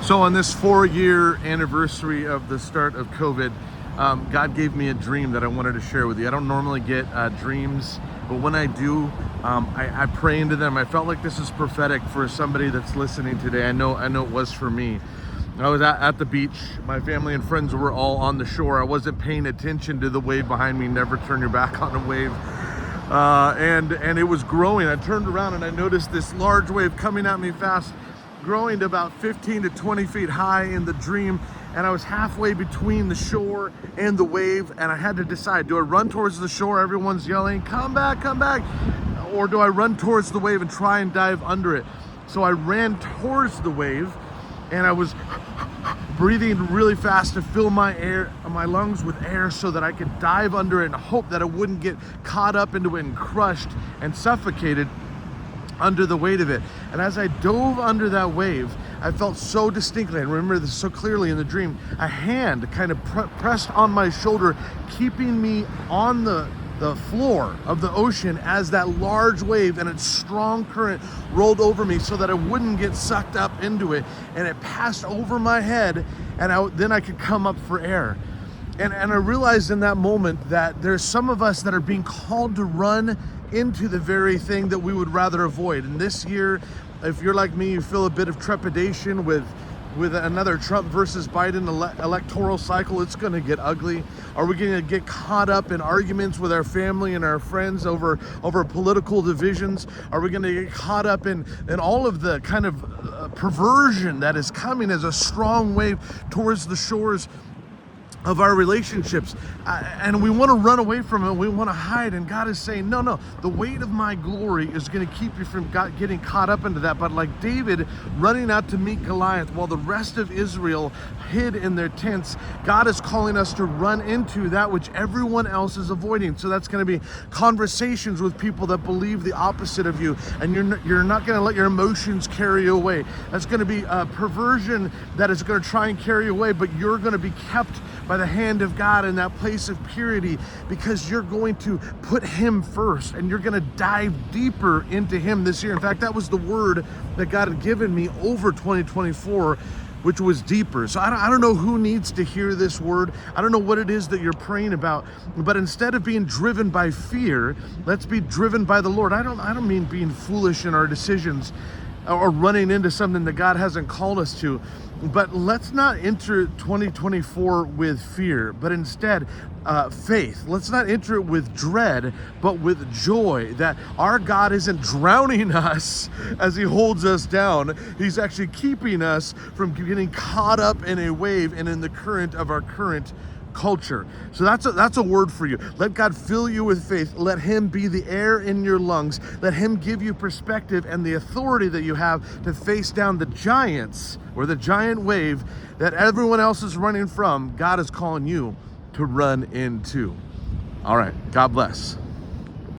So on this 4-year anniversary of the start of COVID, God gave me a dream that I wanted to share with you. I don't normally get dreams, but when I do, I pray into them. I felt like this is prophetic for somebody that's listening today. I know it was for me. I was at the beach. My family and friends were all on the shore. I wasn't paying attention to the wave behind me. Never turn your back on a wave. And it was growing. I turned around and I noticed this large wave coming at me fast, growing to about 15 to 20 feet high in the dream. And I was halfway between the shore and the wave, and I had to decide, do I run towards the shore? Everyone's yelling, come back, or do I run towards the wave and try and dive under it? So I ran towards the wave, and I was breathing really fast to fill my lungs with air so that I could dive under it and hope that I wouldn't get caught up into it and crushed and suffocated under the weight of it. And as I dove under that wave, I felt so distinctly, I remember this so clearly in the dream, a hand kind of pressed on my shoulder, keeping me on the floor of the ocean as that large wave and its strong current rolled over me so that I wouldn't get sucked up into it. And it passed over my head, and then I could come up for air. And I realized in that moment that there's some of us that are being called to run into the very thing that we would rather avoid. And this year, if you're like me, you feel a bit of trepidation with another Trump versus Biden electoral cycle. It's going to get ugly. Are we going to get caught up in arguments with our family and our friends over political divisions? Are we going to get caught up in all of the kind of perversion that is coming as a strong wave towards the shores of our relationships, and we want to run away from it, we want to hide, and God is saying, no, the weight of my glory is going to keep you from getting caught up into that. But like David running out to meet Goliath while the rest of Israel hid in their tents, God is calling us to run into that which everyone else is avoiding. So that's going to be conversations with people that believe the opposite of you, and you're not going to let your emotions carry you away. That's going to be a perversion that is going to try and carry you away, but you're going to be kept by the hand of God in that place of purity, because you're going to put Him first and you're going to dive deeper into Him this year. In fact, that was the word that God had given me over 2024, which was deeper. So I don't know who needs to hear this word. I don't know what it is that you're praying about, but instead of being driven by fear, let's be driven by the Lord. I don't mean being foolish in our decisions or running into something that God hasn't called us to. But let's not enter 2024 with fear, but instead faith. Let's not enter it with dread, but with joy, that our God isn't drowning us as He holds us down. He's actually keeping us from getting caught up in a wave and in the current of our current culture. So that's a word for you. Let God fill you with faith. Let Him be the air in your lungs. Let Him give you perspective and the authority that you have to face down the giants or the giant wave that everyone else is running from. God is calling you to run into. All right. God bless.